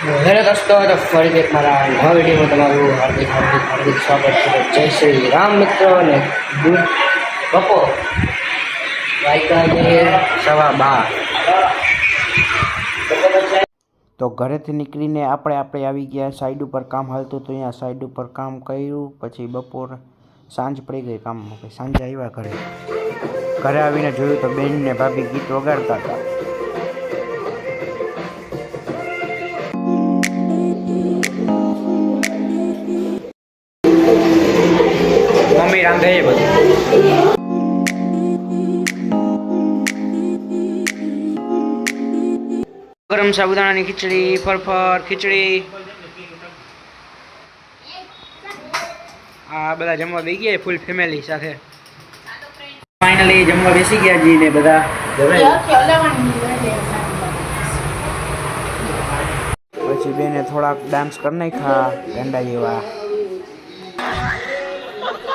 Hello દોસ્તો, તો ફરી એક મારા નવા વિડીયોમાં તમારું હાર્દિક સ્વાગત છે. જય શ્રી રામ મિત્રો અને ગુડ બપોર. વાગ્યા 12:15. તો ઘરેથી નીકળીને આપણે આવી ગયા સાઈડ ઉપર. કામ હાલતું હતું, અહીંયા સાઈડ ઉપર કામ કર્યું. પછી બપોર સાંજ પડી ગઈ કામમાં. પછી સાંજે આવ્યા ઘરે આવીને જોયું તો બેન ને ભાભી ગીત વગાડતા હતા. મમ્મી રાંધે છે બધું. ગરમ સાબુદાણાની ખીચડી, ફરફર ખીચડી. આ બધા જમવા બેસી ગયા ફૂલ ફેમિલી સાથે. ફાઇનલી જમવા બેસી ગયા જી ને બધા. પછી બેને થોડાક ડાન્સ કરી નાખ્યા ગાંડા જેવા.